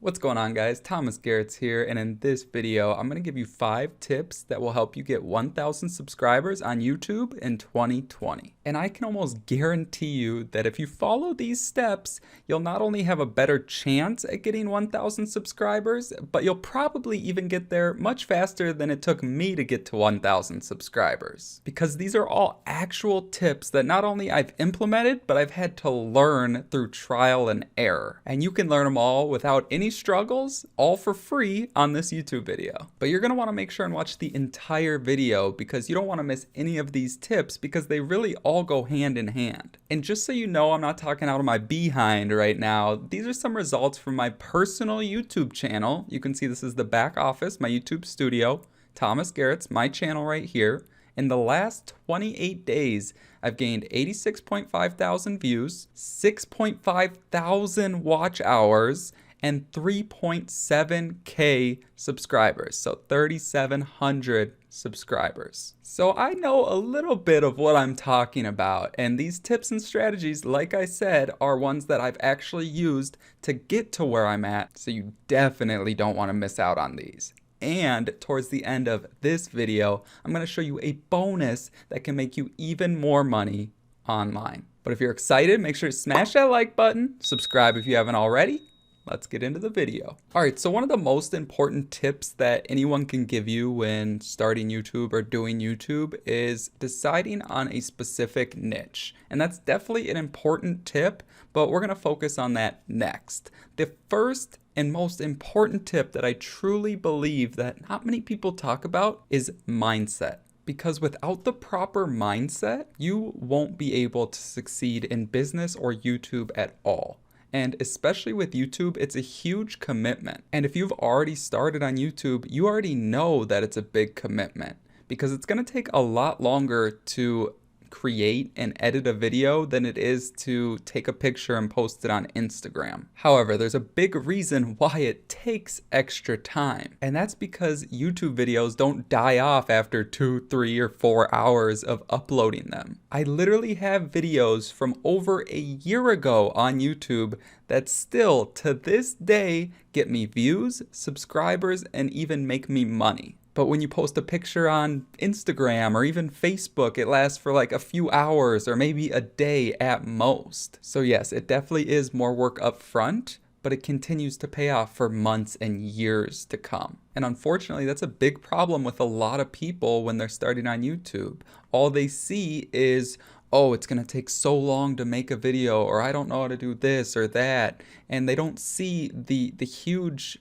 What's going on, guys? Garetz here, and in this video I'm going to give you 5 tips that will help you get 1,000 subscribers on YouTube in 2020. And I can almost guarantee you that if you follow these steps, you'll not only have a better chance at getting 1,000 subscribers, but you'll probably even get there much faster than it took me to get to 1,000 subscribers. Because these are all actual tips that not only I've implemented, but I've had to learn through trial and error. And you can learn them all without any struggles, all for free on this YouTube video. But you're going to want to make sure and watch the entire video because you don't want to miss any of these tips because they really all go hand in hand. And just so you know, I'm not talking out of my behind right now. These are some results from my personal YouTube channel. You can see this is the back office, my YouTube studio, Thomas Garetz, my channel right here. In the last 28 days, I've gained 86.5 thousand views, 6.5 thousand watch hours, and 3.7K subscribers, so 3,700 subscribers. So I know a little bit of what I'm talking about, and these tips and strategies, like I said, are ones that I've actually used to get to where I'm at, so you definitely don't want to miss out on these. And towards the end of this video, I'm going to show you a bonus that can make you even more money online. But if you're excited, make sure to smash that like button, subscribe if you haven't already. Let's get into the video. All right, so one of the most important tips that anyone can give you when starting YouTube or doing YouTube is deciding on a specific niche. And that's definitely an important tip, but we're gonna focus on that next. The first and most important tip that I truly believe that not many people talk about is mindset. Because without the proper mindset, you won't be able to succeed in business or YouTube at all. And especially with YouTube, it's a huge commitment. And if you've already started on YouTube, you already know that it's a big commitment because it's going to take a lot longer to create and edit a video than it is to take a picture and post it on Instagram. However, there's a big reason why it takes extra time. And that's because YouTube videos don't die off after 2, 3, or 4 hours of uploading them. I literally have videos from over a year ago on YouTube that still, to this day, get me views, subscribers, and even make me money. But when you post a picture on Instagram or even Facebook, it lasts for like a few hours or maybe a day at most. So yes, it definitely is more work up front, but it continues to pay off for months and years to come. And unfortunately, that's a big problem with a lot of people when they're starting on YouTube. All they see is, oh, it's gonna take so long to make a video, or I don't know how to do this or that. And they don't see the huge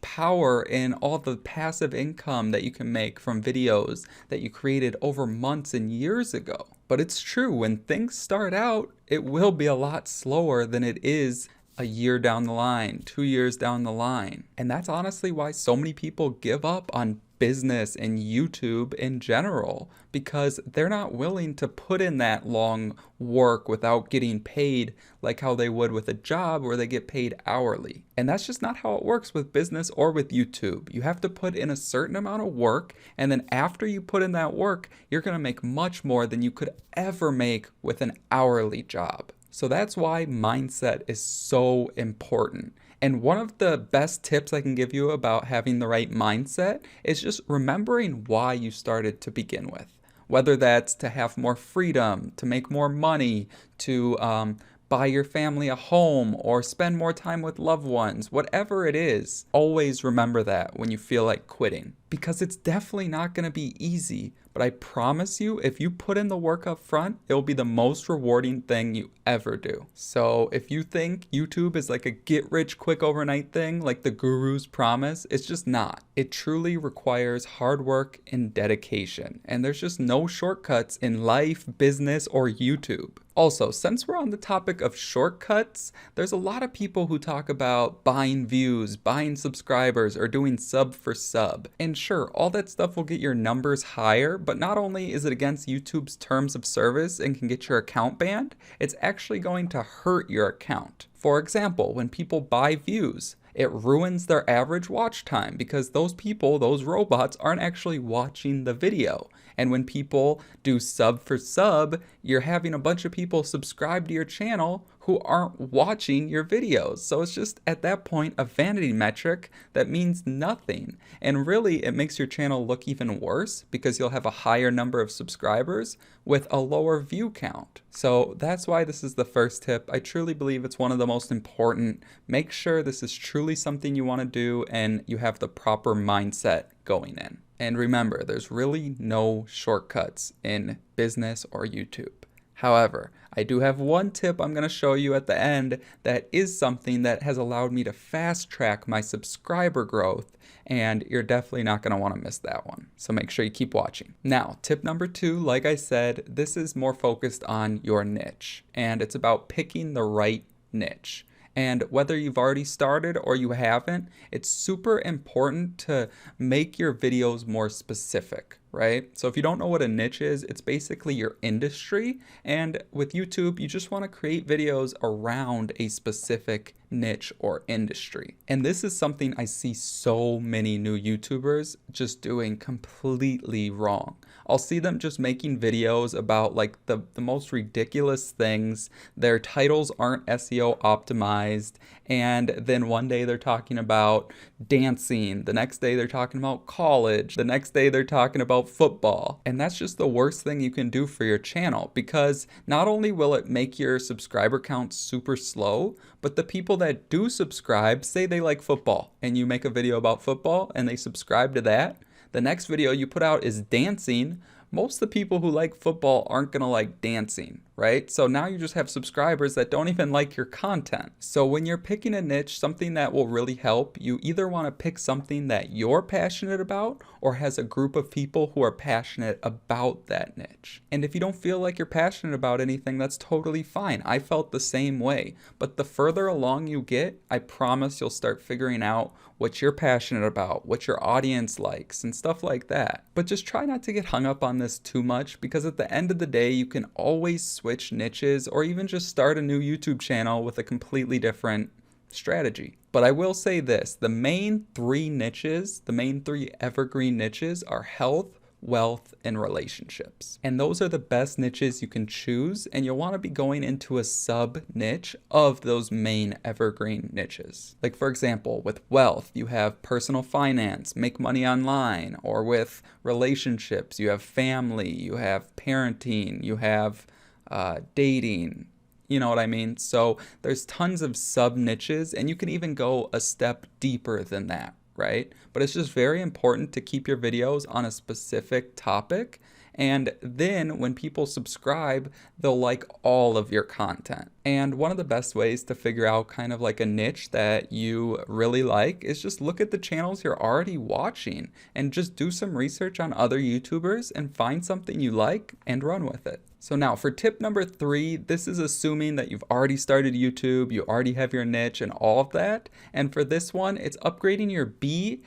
power in all the passive income that you can make from videos that you created over months and years ago. But it's true, when things start out, it will be a lot slower than it is a year down the line, 2 years down the line. And that's honestly why so many people give up on business and YouTube in general, because they're not willing to put in that long work without getting paid like how they would with a job where they get paid hourly. And that's just not how it works with business or with YouTube. You have to put in a certain amount of work, and then after you put in that work, you're gonna make much more than you could ever make with an hourly job. So that's why mindset is so important. And one of the best tips I can give you about having the right mindset is just remembering why you started to begin with. Whether that's to have more freedom, to make more money, to buy your family a home, or spend more time with loved ones, whatever it is, always remember that when you feel like quitting. Because it's definitely not going to be easy, but I promise you, if you put in the work up front, it'll be the most rewarding thing you ever do. So if you think YouTube is like a get rich quick overnight thing, like the gurus promise, it's just not. It truly requires hard work and dedication. And there's just no shortcuts in life, business, or YouTube. Also, since we're on the topic of shortcuts, there's a lot of people who talk about buying views, buying subscribers, or doing sub for sub. And sure, all that stuff will get your numbers higher, but not only is it against YouTube's terms of service and can get your account banned, it's actually going to hurt your account. For example, when people buy views, it ruins their average watch time because those people, those robots, aren't actually watching the video. And when people do sub for sub, you're having a bunch of people subscribe to your channel who aren't watching your videos. So it's just at that point a vanity metric that means nothing. And really, it makes your channel look even worse because you'll have a higher number of subscribers with a lower view count. So that's why this is the first tip. I truly believe it's one of the most important. Make sure this is truly something you want to do and you have the proper mindset going in. And remember, there's really no shortcuts in business or YouTube. However, I do have one tip I'm going to show you at the end that is something that has allowed me to fast track my subscriber growth, and you're definitely not going to want to miss that one. So make sure you keep watching. Now, tip number 2, like I said, this is more focused on your niche, and it's about picking the right niche. And whether you've already started or you haven't, it's super important to make your videos more specific, right? So if you don't know what a niche is, it's basically your industry. And with YouTube, you just want to create videos around a specific niche or industry. And this is something I see so many new YouTubers just doing completely wrong. I'll see them just making videos about like the most ridiculous things. Their titles aren't SEO optimized. And then one day they're talking about dancing. The next day they're talking about college. The next day they're talking about football. And that's just the worst thing you can do for your channel, because not only will it make your subscriber count super slow, but the people that do subscribe, say they like football and you make a video about football and they subscribe to that, the next video you put out is dancing. Most of the people who like football aren't going to like dancing, right? So now you just have subscribers that don't even like your content. So when you're picking a niche, something that will really help, you either want to pick something that you're passionate about or has a group of people who are passionate about that niche. And if you don't feel like you're passionate about anything, that's totally fine. I felt the same way. But the further along you get, I promise you'll start figuring out what you're passionate about, what your audience likes, and stuff like that. But just try not to get hung up on this too much, because at the end of the day, you can always switch niches or even just start a new YouTube channel with a completely different strategy. But I will say this, the main 3 niches, the main 3 evergreen niches are health, wealth, and relationships. And those are the best niches you can choose, and you'll want to be going into a sub niche of those main evergreen niches. Like for example, with wealth, you have personal finance, make money online, or with relationships, you have family, you have parenting, you have dating. You know what I mean? So there's tons of sub niches, and you can even go a step deeper than that, right? But it's just very important to keep your videos on a specific topic. And then when people subscribe, they'll like all of your content. And one of the best ways to figure out kind of like a niche that you really like is just look at the channels you're already watching and just do some research on other YouTubers and find something you like and run with it. So now for tip number 3, this is assuming that you've already started YouTube, you already have your niche and all of that. And for this one, it's upgrading your B.A.V.L.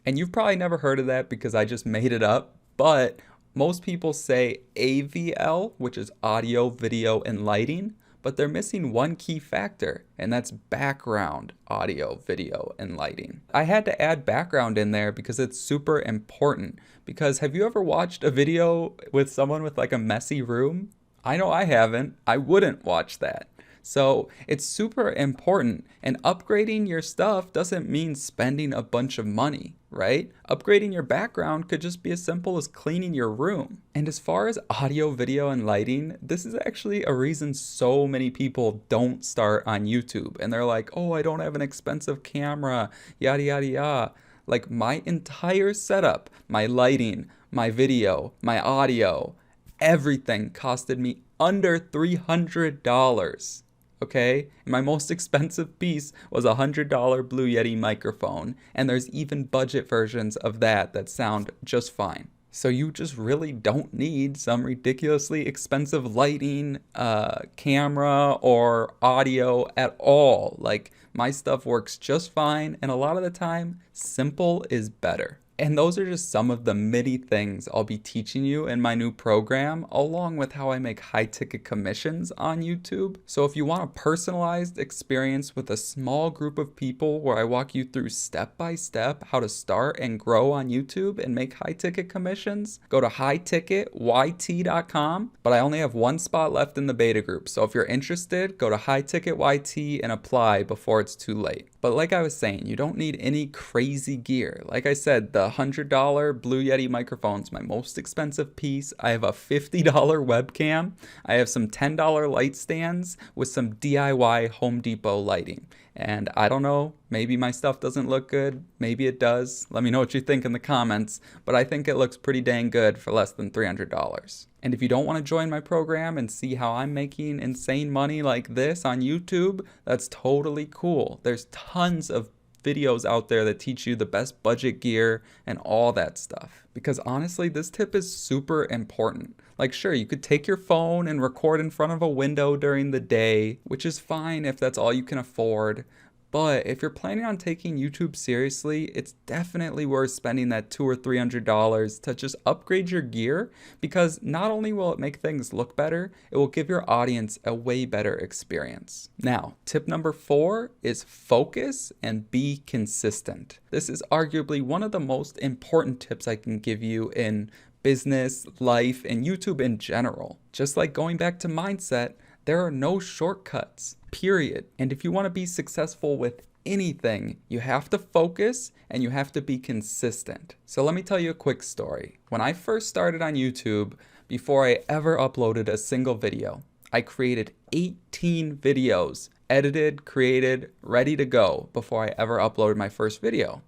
And you've probably never heard of that because I just made it up, but most people say A.V.L, which is audio, video, and lighting, but they're missing one key factor, and that's background audio, video, and lighting. I had to add background in there because it's super important. Because have you ever watched a video with someone with like a messy room? I know I haven't. I wouldn't watch that. So it's super important, and upgrading your stuff doesn't mean spending a bunch of money, right? Upgrading your background could just be as simple as cleaning your room. And as far as audio, video, and lighting, this is actually a reason so many people don't start on YouTube. And they're like, oh, I don't have an expensive camera, yada, yada, yada. Like my entire setup, my lighting, my video, my audio, everything costed me under $300. Okay, and my most expensive piece was a $100 Blue Yeti microphone, and there's even budget versions of that sound just fine. So you just really don't need some ridiculously expensive lighting, camera, or audio at all. Like my stuff works just fine, and a lot of the time, simple is better. And those are just some of the many things I'll be teaching you in my new program, along with how I make high ticket commissions on YouTube. So if you want a personalized experience with a small group of people where I walk you through step by step how to start and grow on YouTube and make high ticket commissions, go to highticketyt.com. But I only have one spot left in the beta group. So if you're interested, go to highticketyt and apply before it's too late. But like I was saying, you don't need any crazy gear. Like I said, the $100 Blue Yeti microphone is my most expensive piece. I have a $50 webcam. I have some $10 light stands with some DIY Home Depot lighting. And I don't know, maybe my stuff doesn't look good. Maybe it does. Let me know what you think in the comments. But I think it looks pretty dang good for less than $300. And if you don't want to join my program and see how I'm making insane money like this on YouTube, that's totally cool. There's tons of videos out there that teach you the best budget gear and all that stuff. Because honestly, this tip is super important. Like, sure, you could take your phone and record in front of a window during the day, which is fine if that's all you can afford. But if you're planning on taking YouTube seriously, it's definitely worth spending that $200 or $300 to just upgrade your gear, because not only will it make things look better, it will give your audience a way better experience. Now, tip number 4 is focus and be consistent. This is arguably one of the most important tips I can give you in business, life, and YouTube in general. Just like going back to mindset, there are no shortcuts, period. And if you want to be successful with anything, you have to focus and you have to be consistent. So let me tell you a quick story. When I first started on YouTube, before I ever uploaded a single video, I created 18 videos, edited, created, ready to go before I ever uploaded my first video.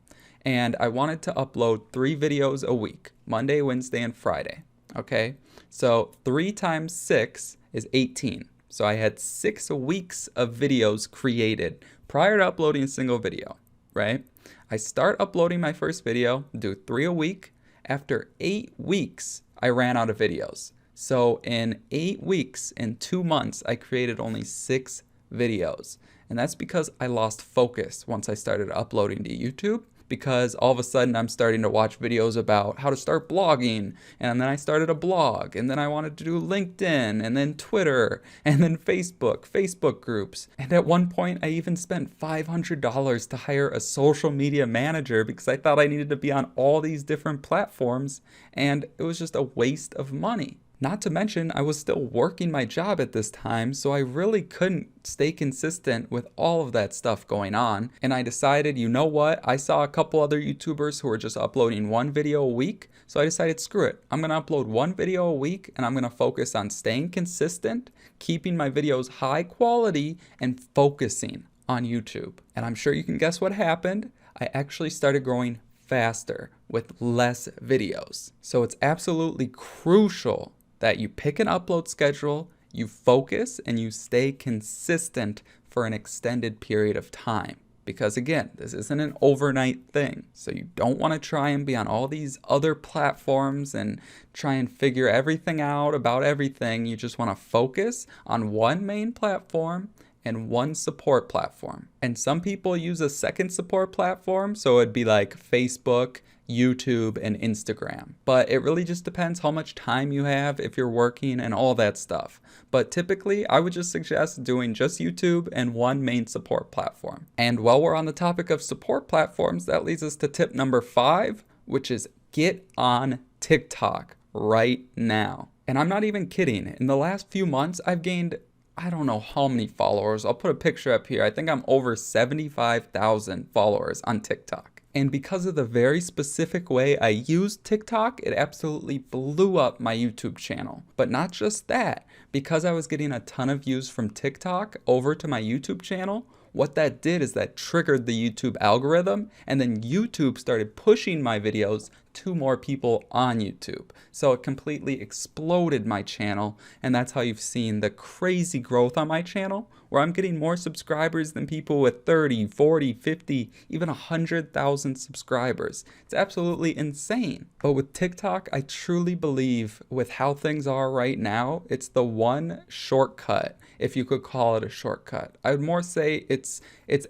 And I wanted to upload 3 videos a week, Monday, Wednesday, and Friday. Okay, so 3 times 6 is 18. So I had 6 weeks of videos created prior to uploading a single video, right? I start uploading my first video, do 3 a week. After 8 weeks, I ran out of videos. So in 8 weeks, in 2 months, I created only 6 videos. And that's because I lost focus once I started uploading to YouTube, because all of a sudden I'm starting to watch videos about how to start blogging, and then I started a blog, and then I wanted to do LinkedIn, and then Twitter, and then Facebook groups. And at one point I even spent $500 to hire a social media manager because I thought I needed to be on all these different platforms, and it was just a waste of money. Not to mention, I was still working my job at this time, so I really couldn't stay consistent with all of that stuff going on. And I decided, you know what? I saw a couple other YouTubers who were just uploading 1 video a week, so I decided, screw it. I'm going to upload 1 video a week, and I'm going to focus on staying consistent, keeping my videos high quality, and focusing on YouTube. And I'm sure you can guess what happened. I actually started growing faster with less videos. So it's absolutely crucial that you pick an upload schedule, you focus, and you stay consistent for an extended period of time. Because again, this isn't an overnight thing. So you don't want to try and be on all these other platforms and try and figure everything out about everything. You just want to focus on one main platform and one support platform. And some people use a second support platform, so it'd be like Facebook, YouTube, and Instagram. But it really just depends how much time you have, if you're working, and all that stuff. But typically, I would just suggest doing just YouTube and one main support platform. And while we're on the topic of support platforms, that leads us to tip number 5, which is get on TikTok right now. And I'm not even kidding. In the last few months, I've gained I don't know how many followers. I'll put a picture up here. I think I'm over 75,000 followers on TikTok. And because of the very specific way I used TikTok, it absolutely blew up my YouTube channel. But not just that, because I was getting a ton of views from TikTok over to my YouTube channel, what that did is that triggered the YouTube algorithm, and then YouTube started pushing my videos to more people on YouTube. So it completely exploded my channel, and that's how you've seen the crazy growth on my channel, where I'm getting more subscribers than people with 30, 40, 50, even 100,000 subscribers. It's absolutely insane. But with TikTok, I truly believe with how things are right now, it's the one shortcut. if you could call it a shortcut. I would more say it's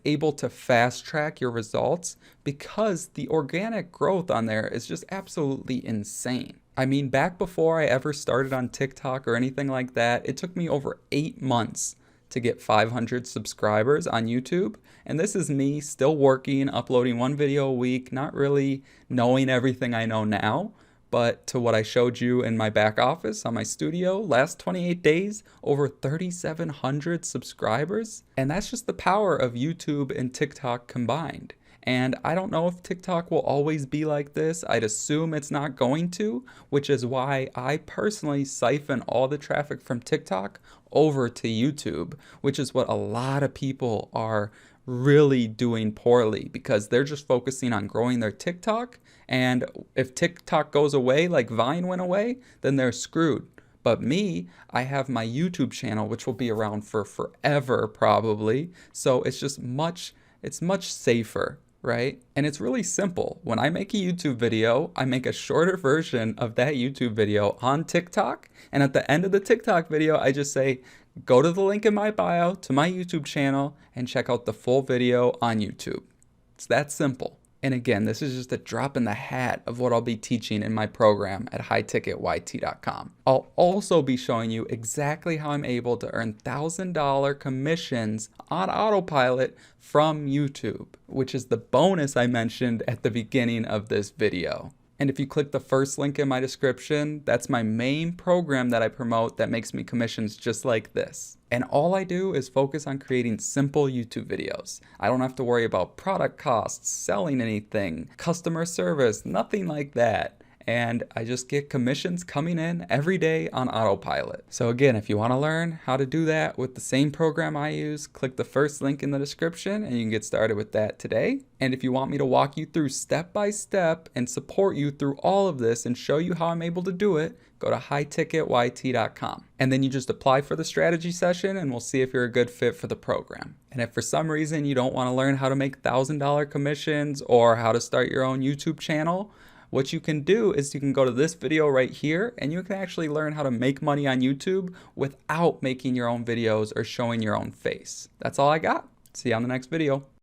able to fast track your results because the organic growth on there is just absolutely insane. I mean, back before I ever started on TikTok or anything like that, it took me over 8 months to get 500 subscribers on YouTube. And this is me still working, uploading one video a week, not really knowing everything I know now, but to what I showed you in my back office on my studio, last 28 days, over 3,700 subscribers. And that's just the power of YouTube and TikTok combined. And I don't know if TikTok will always be like this. I'd assume it's not going to, which is why I personally siphon all the traffic from TikTok over to YouTube, which is what a lot of people are really doing poorly because they're just focusing on growing their TikTok. And if TikTok goes away, like Vine went away, then they're screwed. But me, I have my YouTube channel, which will be around for forever probably. So it's much safer, right? And it's really simple. When I make a YouTube video, I make a shorter version of that YouTube video on TikTok. And at the end of the TikTok video, I just say, go to the link in my bio to my YouTube channel and check out the full video on YouTube. It's that simple. And again, this is just a drop in the hat of what I'll be teaching in my program at hightticketyt.com. I'll also be showing you exactly how I'm able to earn $1,000 commissions on autopilot from YouTube, which is the bonus I mentioned at the beginning of this video. And if you click the first link in my description, that's my main program that I promote that makes me commissions just like this. And all I do is focus on creating simple YouTube videos. I don't have to worry about product costs, selling anything, customer service, nothing like that. And I just get commissions coming in every day on autopilot. So again, if you want to learn how to do that with the same program I use, click the first link in the description and you can get started with that today. And if you want me to walk you through step by step and support you through all of this and show you how I'm able to do it, go to hightticketyt.com. And then you just apply for the strategy session and we'll see if you're a good fit for the program. And if for some reason you don't want to learn how to make $1,000 commissions or how to start your own YouTube channel, what you can do is you can go to this video right here and you can actually learn how to make money on YouTube without making your own videos or showing your own face. That's all I got. See you on the next video.